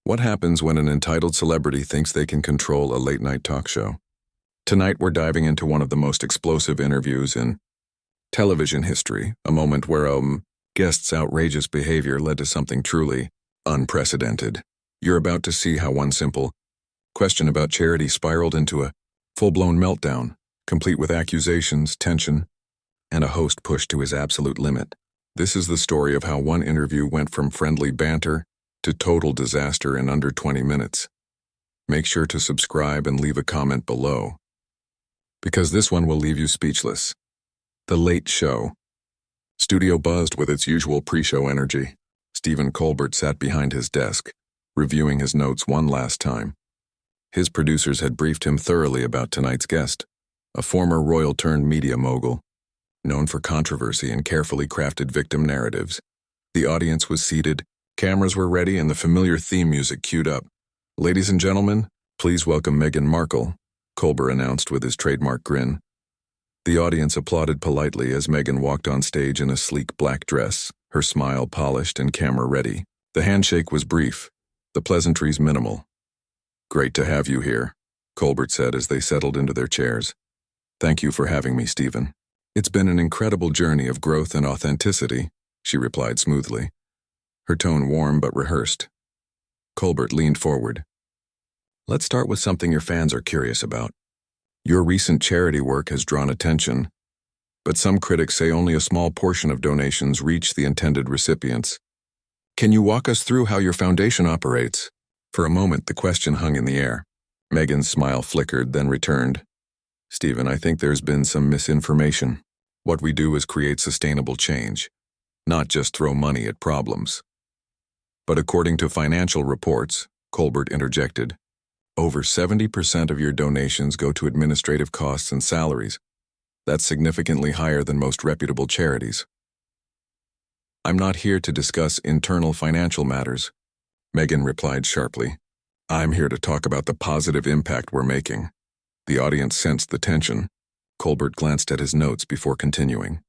What happens when an entitled celebrity thinks they can control a late-night talk show? Tonight we're diving into one of the most explosive interviews in television history, a moment where guest's outrageous behavior led to something truly unprecedented. You're about to see how one simple question about charity spiraled into a full-blown meltdown, complete with accusations, tension, and a host pushed to his absolute limit. This is the story of how one interview went from friendly banter to total disaster in under 20 minutes. Make sure to subscribe and leave a comment below, because this one will leave you speechless. The Late Show. Studio buzzed with its usual pre-show energy. Stephen Colbert sat behind his desk, reviewing his notes one last time. His producers had briefed him thoroughly about tonight's guest, a former royal-turned-media mogul, known for controversy and carefully crafted victim narratives. The audience was seated, cameras were ready, and the familiar theme music queued up. "Ladies and gentlemen, please welcome Meghan Markle," Colbert announced with his trademark grin. The audience applauded politely as Meghan walked on stage in a sleek black dress, her smile polished and camera-ready. The handshake was brief, the pleasantries minimal. "Great to have you here," Colbert said as they settled into their chairs. "Thank you for having me, Stephen." "It's been an incredible journey of growth and authenticity," she replied smoothly, her tone warm but rehearsed. Colbert leaned forward. "Let's start with something your fans are curious about. Your recent charity work has drawn attention, but some critics say only a small portion of donations reach the intended recipients. Can you walk us through how your foundation operates?" For a moment, the question hung in the air. Meghan's smile flickered, then returned. "Stephen, I think there's been some misinformation. What we do is create sustainable change, not just throw money at problems." "But according to financial reports," Colbert interjected, "over 70% of your donations go to administrative costs and salaries. That's significantly higher than most reputable charities." "I'm not here to discuss internal financial matters," Meghan replied sharply. "I'm here to talk about the positive impact we're making." The audience sensed the tension. Colbert glanced at his notes before continuing.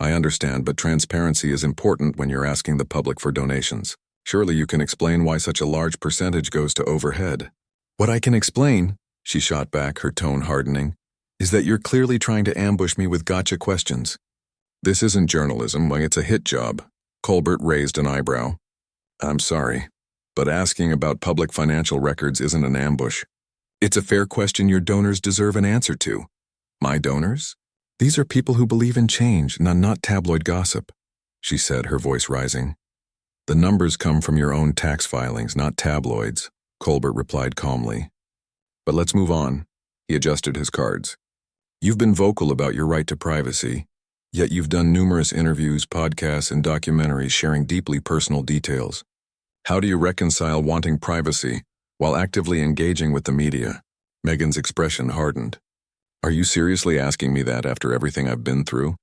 "I understand, but transparency is important when you're asking the public for donations. Surely you can explain why such a large percentage goes to overhead." "What I can explain," she shot back, her tone hardening, "is that you're clearly trying to ambush me with gotcha questions." "This isn't journalism, it's a hit job." Colbert raised an eyebrow. "I'm sorry, but asking about public financial records isn't an ambush. It's a fair question your donors deserve an answer to." "My donors? These are people who believe in change, not tabloid gossip," she said, her voice rising. "The numbers come from your own tax filings, not tabloids," Colbert replied calmly. "But let's move on." He adjusted his cards. "You've been vocal about your right to privacy, yet you've done numerous interviews, podcasts, and documentaries sharing deeply personal details. How do you reconcile wanting privacy while actively engaging with the media?" Meghan's expression hardened. "Are you seriously asking me that after everything I've been through?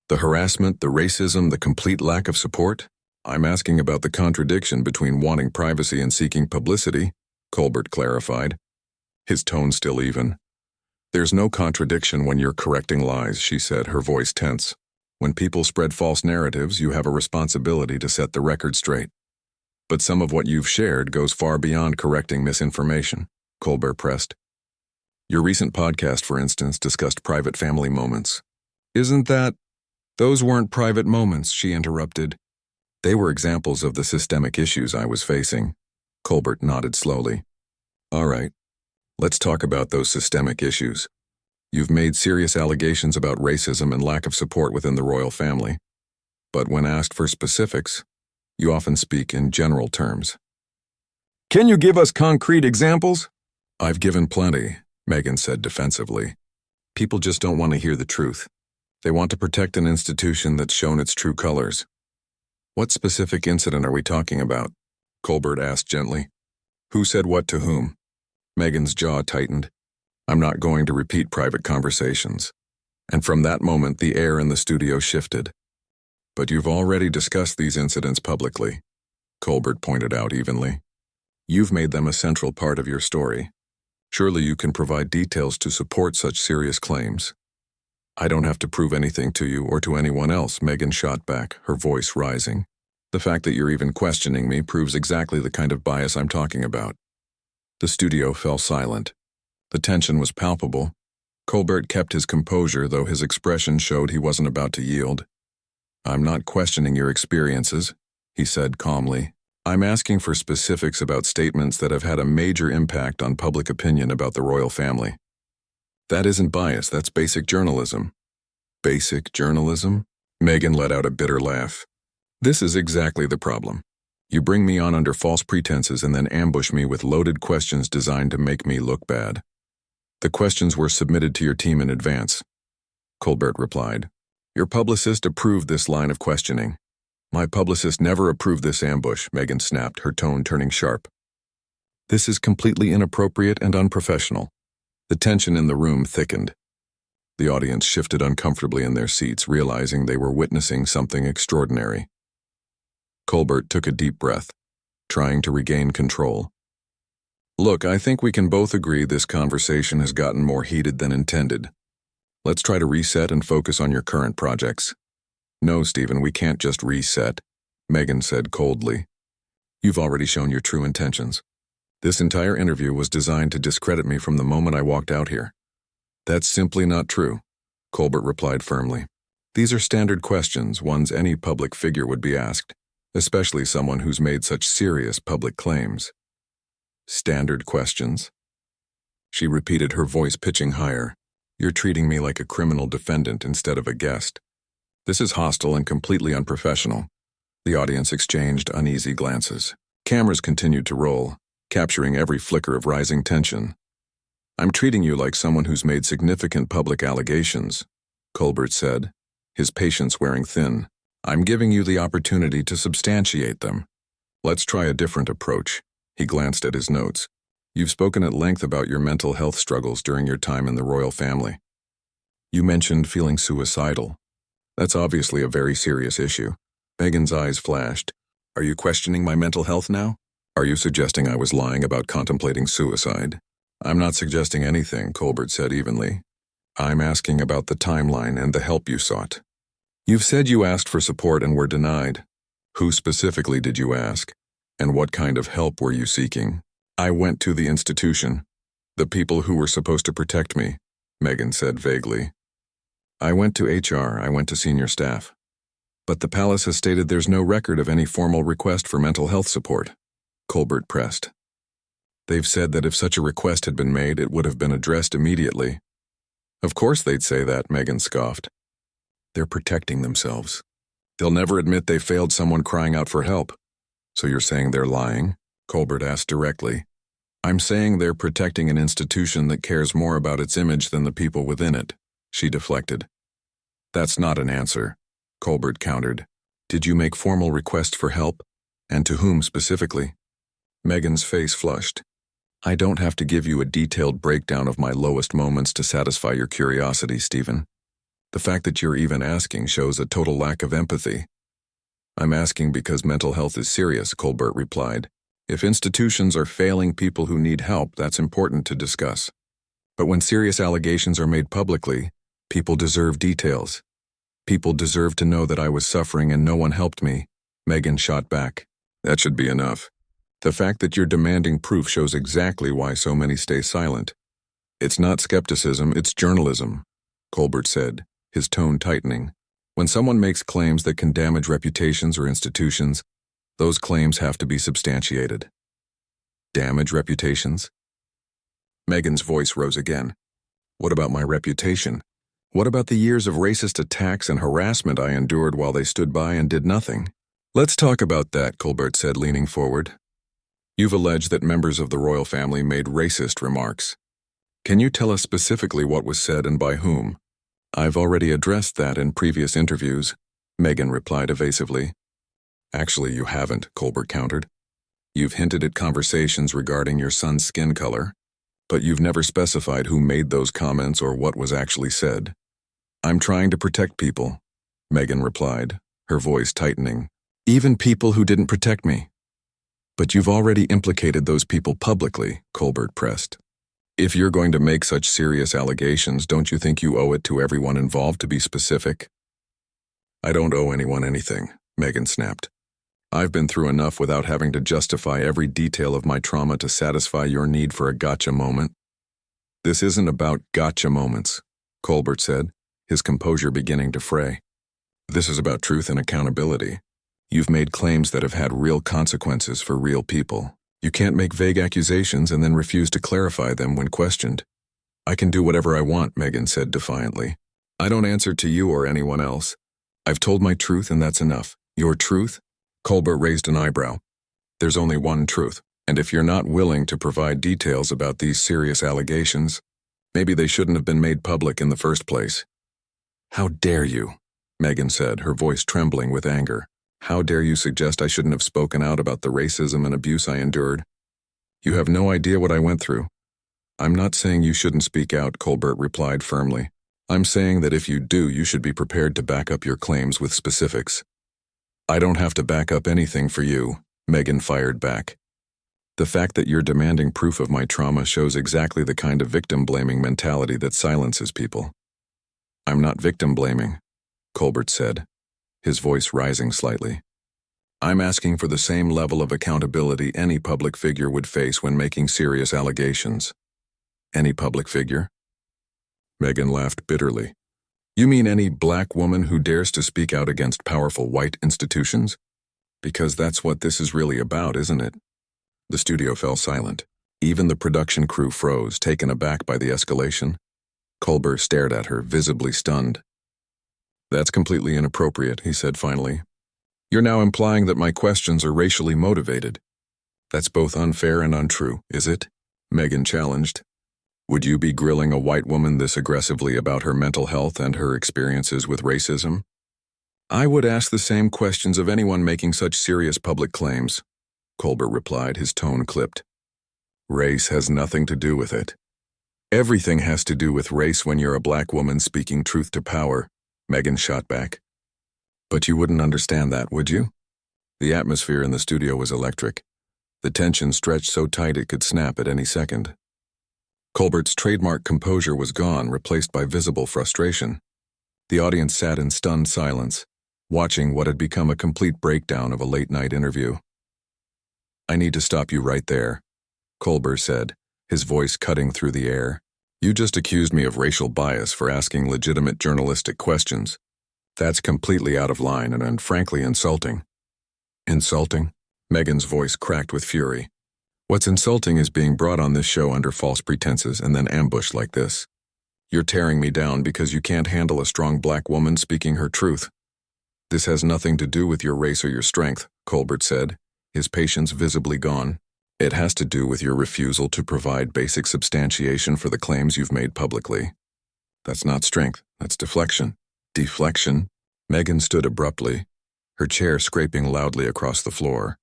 The harassment, the racism, the complete lack of support? I'm asking about the contradiction between wanting privacy and seeking publicity," Colbert clarified, his tone still even. "There's no contradiction when you're correcting lies," she said, her voice tense. "When people spread false narratives, you have a responsibility to set the record straight. But some of what you've shared goes far beyond correcting misinformation," Colbert pressed. "Your recent podcast, for instance, discussed private family moments." "Isn't that—" "Those weren't private moments," she interrupted. "They were examples of the systemic issues I was facing." Colbert nodded slowly. "All right, let's talk about those systemic issues. You've made serious allegations about racism and lack of support within the royal family. But when asked for specifics, you often speak in general terms." "Can you give us concrete examples?" "I've given plenty," Meghan said defensively. "People just don't want to hear the truth. They want to protect an institution that's shown its true colors." "What specific incident are we talking about?" Colbert asked gently. "Who said what to whom?" Meghan's jaw tightened. "I'm not going to repeat private conversations." And from that moment, the air in the studio shifted. "But you've already discussed these incidents publicly," Colbert pointed out evenly. "You've made them a central part of your story. Surely you can provide details to support such serious claims." "I don't have to prove anything to you or to anyone else," Meghan shot back, her voice rising. The fact that you're even questioning me proves exactly the kind of bias I'm talking about." The studio fell silent. The tension was palpable. Colbert kept his composure, though his expression showed he wasn't about to yield. "I'm not questioning your experiences," he said calmly. "I'm asking for specifics about statements that have had a major impact on public opinion about the royal family." "That isn't bias, that's basic journalism." "Basic journalism?" Meghan let out a bitter laugh. "This is exactly the problem. You bring me on under false pretenses and then ambush me with loaded questions designed to make me look bad." "The questions were submitted to your team in advance," Colbert replied. "Your publicist approved this line of questioning." "My publicist never approved this ambush," Meghan snapped, her tone turning sharp. "This is completely inappropriate and unprofessional." The tension in the room thickened. The audience shifted uncomfortably in their seats, realizing they were witnessing something extraordinary. Colbert took a deep breath, trying to regain control. "Look, I think we can both agree this conversation has gotten more heated than intended. Let's try to reset and focus on your current projects." "No, Stephen, we can't just reset," Meghan said coldly. "You've already shown your true intentions. This entire interview was designed to discredit me from the moment I walked out here." "That's simply not true," Colbert replied firmly. "These are standard questions, ones any public figure would be asked, especially someone who's made such serious public claims." "Standard questions?" She repeated, her voice pitching higher. "You're treating me like a criminal defendant instead of a guest. This is hostile and completely unprofessional." The audience exchanged uneasy glances. Cameras continued to roll, capturing every flicker of rising tension. "I'm treating you like someone who's made significant public allegations," Colbert said, his patience wearing thin. "I'm giving you the opportunity to substantiate them. Let's try a different approach." He glanced at his notes. "You've spoken at length about your mental health struggles during your time in the royal family. You mentioned feeling suicidal. That's obviously a very serious issue." Meghan's eyes flashed. "Are you questioning my mental health now? Are you suggesting I was lying about contemplating suicide?" "I'm not suggesting anything," Colbert said evenly. "I'm asking about the timeline and the help you sought. You've said you asked for support and were denied. Who specifically did you ask? And what kind of help were you seeking?" "I went to the institution. The people who were supposed to protect me," Meghan said vaguely. "I went to HR, I went to senior staff. But the palace has stated there's no record of any formal request for mental health support," Colbert pressed. "They've said that if such a request had been made, it would have been addressed immediately." "Of course they'd say that," Meghan scoffed. "They're protecting themselves. They'll never admit they failed someone crying out for help." "So you're saying they're lying?" Colbert asked directly. "I'm saying they're protecting an institution that cares more about its image than the people within it," she deflected. "That's not an answer," Colbert countered. "Did you make formal requests for help? And to whom specifically?" Meghan's face flushed. "I don't have to give you a detailed breakdown of my lowest moments to satisfy your curiosity, Stephen. The fact that you're even asking shows a total lack of empathy." "I'm asking because mental health is serious," Colbert replied. "If institutions are failing people who need help, that's important to discuss. But when serious allegations are made publicly, people deserve details. People deserve to know that I was suffering and no one helped me," Meghan shot back. "That should be enough. The fact that you're demanding proof shows exactly why so many stay silent." "It's not skepticism, it's journalism," Colbert said, his tone tightening. "When someone makes claims that can damage reputations or institutions, those claims have to be substantiated." "Damage reputations?" Meghan's voice rose again. "What about my reputation? What about the years of racist attacks and harassment I endured while they stood by and did nothing?" "Let's talk about that," Colbert said, leaning forward. "You've alleged that members of the royal family made racist remarks. Can you tell us specifically what was said and by whom?" "I've already addressed that in previous interviews," Meghan replied evasively. "Actually, you haven't," Colbert countered. "You've hinted at conversations regarding your son's skin color, but you've never specified who made those comments or what was actually said." "I'm trying to protect people," Meghan replied, her voice tightening. "Even people who didn't protect me." "But you've already implicated those people publicly," Colbert pressed. "If you're going to make such serious allegations, don't you think you owe it to everyone involved to be specific?" "I don't owe anyone anything," Meghan snapped. I've been through enough without having to justify every detail of my trauma to satisfy your need for a gotcha moment. This isn't about gotcha moments, Colbert said, his composure beginning to fray. This is about truth and accountability. You've made claims that have had real consequences for real people. You can't make vague accusations and then refuse to clarify them when questioned. I can do whatever I want, Meghan said defiantly. I don't answer to you or anyone else. I've told my truth and that's enough. Your truth? Colbert raised an eyebrow. There's only one truth, and if you're not willing to provide details about these serious allegations, maybe they shouldn't have been made public in the first place. How dare you? Meghan said, her voice trembling with anger. How dare you suggest I shouldn't have spoken out about the racism and abuse I endured? You have no idea what I went through. I'm not saying you shouldn't speak out, Colbert replied firmly. I'm saying that if you do, you should be prepared to back up your claims with specifics. I don't have to back up anything for you, Meghan fired back. The fact that you're demanding proof of my trauma shows exactly the kind of victim-blaming mentality that silences people. I'm not victim-blaming, Colbert said, his voice rising slightly. I'm asking for the same level of accountability any public figure would face when making serious allegations. Any public figure? Meghan laughed bitterly. You mean any black woman who dares to speak out against powerful white institutions? Because that's what this is really about, isn't it? The studio fell silent. Even the production crew froze, taken aback by the escalation. Colbert stared at her, visibly stunned. That's completely inappropriate, he said finally. You're now implying that my questions are racially motivated. That's both unfair and untrue, is it? Meghan challenged. Would you be grilling a white woman this aggressively about her mental health and her experiences with racism? I would ask the same questions of anyone making such serious public claims, Colbert replied, his tone clipped. Race has nothing to do with it. Everything has to do with race when you're a black woman speaking truth to power, Meghan shot back. But you wouldn't understand that, would you? The atmosphere in the studio was electric. The tension stretched so tight it could snap at any second. Colbert's trademark composure was gone, replaced by visible frustration. The audience sat in stunned silence, watching what had become a complete breakdown of a late-night interview. I need to stop you right there, Colbert said, his voice cutting through the air. You just accused me of racial bias for asking legitimate journalistic questions. That's completely out of line and frankly insulting. Insulting? Meghan's voice cracked with fury. What's insulting is being brought on this show under false pretenses and then ambushed like this. You're tearing me down because you can't handle a strong black woman speaking her truth. This has nothing to do with your race or your strength, Colbert said, his patience visibly gone. It has to do with your refusal to provide basic substantiation for the claims you've made publicly. That's not strength, that's deflection. Deflection? Meghan stood abruptly, her chair scraping loudly across the floor.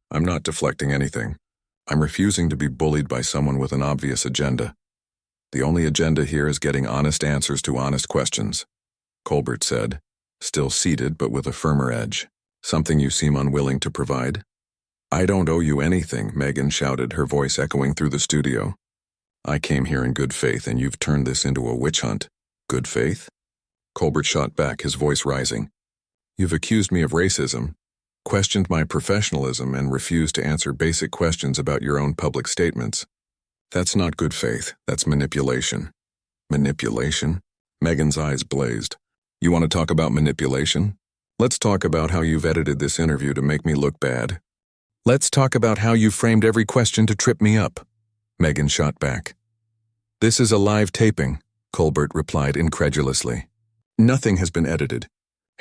I'm not deflecting anything. I'm refusing to be bullied by someone with an obvious agenda. The only agenda here is getting honest answers to honest questions, Colbert said, still seated but with a firmer edge. Something you seem unwilling to provide? I don't owe you anything, Meghan shouted, her voice echoing through the studio. I came here in good faith and you've turned this into a witch hunt. Good faith? Colbert shot back, his voice rising. You've accused me of racism, questioned my professionalism, and refused to answer basic questions about your own public statements. That's not good faith, that's manipulation. Manipulation? Meghan's eyes blazed. You want to talk about manipulation? Let's talk about how you've edited this interview to make me look bad. Let's talk about how you framed every question to trip me up, Meghan shot back. This is a live taping, Colbert replied incredulously. Nothing has been edited.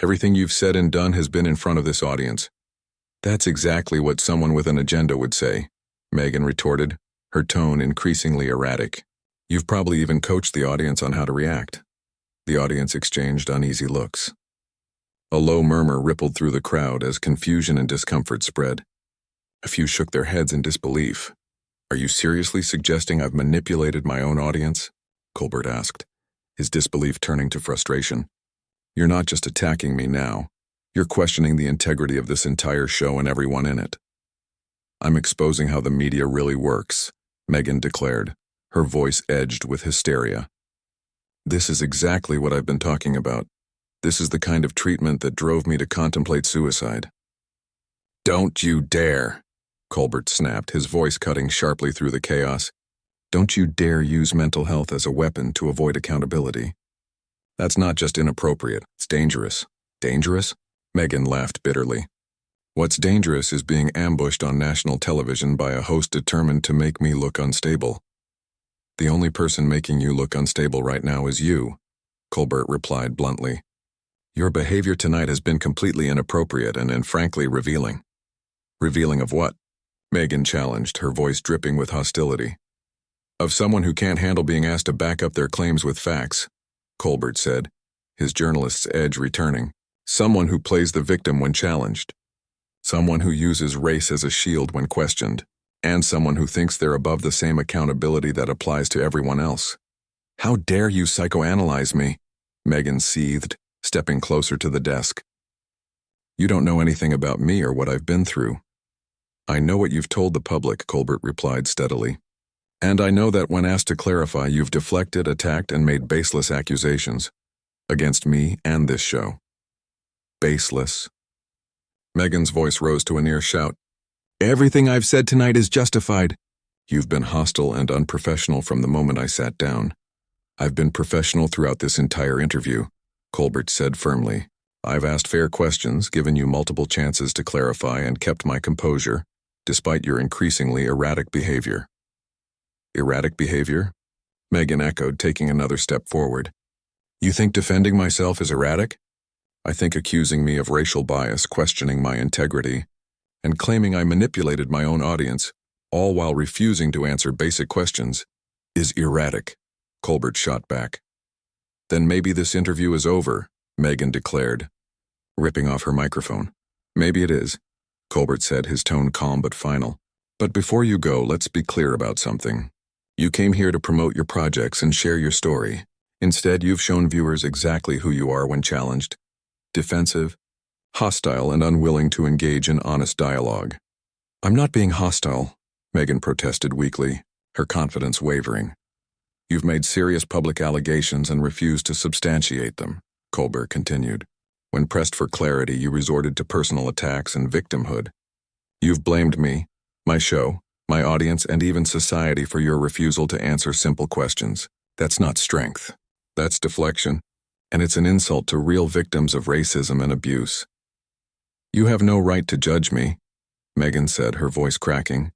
Everything you've said and done has been in front of this audience. That's exactly what someone with an agenda would say, Meghan retorted, her tone increasingly erratic. You've probably even coached the audience on how to react. The audience exchanged uneasy looks. A low murmur rippled through the crowd as confusion and discomfort spread. A few shook their heads in disbelief. Are you seriously suggesting I've manipulated my own audience? Colbert asked, his disbelief turning to frustration. You're not just attacking me now. You're questioning the integrity of this entire show and everyone in it. I'm exposing how the media really works, Meghan declared, her voice edged with hysteria. This is exactly what I've been talking about. This is the kind of treatment that drove me to contemplate suicide. Don't you dare, Colbert snapped, his voice cutting sharply through the chaos. Don't you dare use mental health as a weapon to avoid accountability. That's not just inappropriate, it's dangerous. Dangerous? Meghan laughed bitterly. What's dangerous is being ambushed on national television by a host determined to make me look unstable. The only person making you look unstable right now is you, Colbert replied bluntly. Your behavior tonight has been completely inappropriate and frankly revealing. Revealing of what? Meghan challenged, her voice dripping with hostility. Of someone who can't handle being asked to back up their claims with facts, Colbert said, his journalist's edge returning. Someone who plays the victim when challenged. Someone who uses race as a shield when questioned. And someone who thinks they're above the same accountability that applies to everyone else. How dare you psychoanalyze me? Meghan seethed, stepping closer to the desk. You don't know anything about me or what I've been through. I know what you've told the public, Colbert replied steadily. And I know that when asked to clarify, you've deflected, attacked, and made baseless accusations. Against me and this show. Baseless. Meghan's voice rose to a near shout. Everything I've said tonight is justified. You've been hostile and unprofessional from the moment I sat down. I've been professional throughout this entire interview, Colbert said firmly. I've asked fair questions, given you multiple chances to clarify, and kept my composure, despite your increasingly erratic behavior. Erratic behavior? Meghan echoed, taking another step forward. You think defending myself is erratic? I think accusing me of racial bias, questioning my integrity, and claiming I manipulated my own audience, all while refusing to answer basic questions, is erratic, Colbert shot back. Then maybe this interview is over, Meghan declared, ripping off her microphone. Maybe it is, Colbert said, his tone calm but final. But before you go, let's be clear about something. You came here to promote your projects and share your story. Instead, you've shown viewers exactly who you are when challenged. Defensive, hostile, and unwilling to engage in honest dialogue. I'm not being hostile, Meghan protested weakly, her confidence wavering. You've made serious public allegations and refused to substantiate them, Colbert continued. When pressed for clarity, you resorted to personal attacks and victimhood. You've blamed me, my show, my audience, and even society for your refusal to answer simple questions. That's not strength. That's deflection, and it's an insult to real victims of racism and abuse. You have no right to judge me, Meghan said, her voice cracking.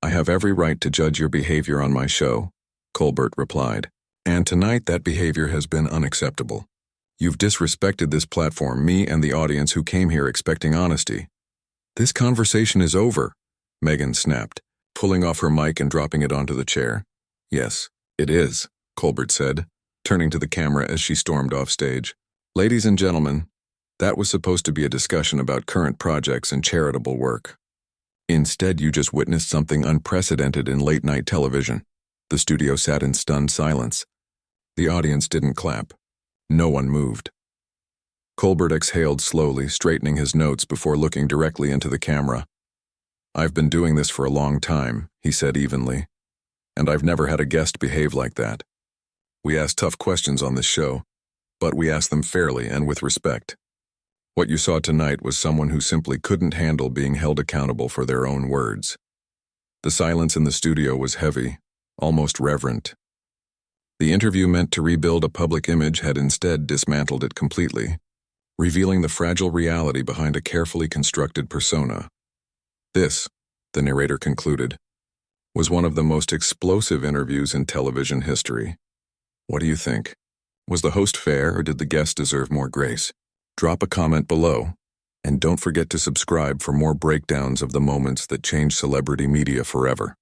I have every right to judge your behavior on my show, Colbert replied. And tonight that behavior has been unacceptable. You've disrespected this platform, me and the audience who came here expecting honesty. This conversation is over, Meghan snapped, pulling off her mic and dropping it onto the chair. Yes, it is, Colbert said, turning to the camera as she stormed off stage. Ladies and gentlemen, that was supposed to be a discussion about current projects and charitable work. Instead, you just witnessed something unprecedented in late-night television. The studio sat in stunned silence. The audience didn't clap. No one moved. Colbert exhaled slowly, straightening his notes before looking directly into the camera. I've been doing this for a long time, he said evenly, and I've never had a guest behave like that. We ask tough questions on this show, but we ask them fairly and with respect. What you saw tonight was someone who simply couldn't handle being held accountable for their own words. The silence in the studio was heavy, almost reverent. The interview meant to rebuild a public image had instead dismantled it completely, revealing the fragile reality behind a carefully constructed persona. This, the narrator concluded, was one of the most explosive interviews in television history. What do you think? Was the host fair, or did the guest deserve more grace? Drop a comment below, and don't forget to subscribe for more breakdowns of the moments that changed celebrity media forever.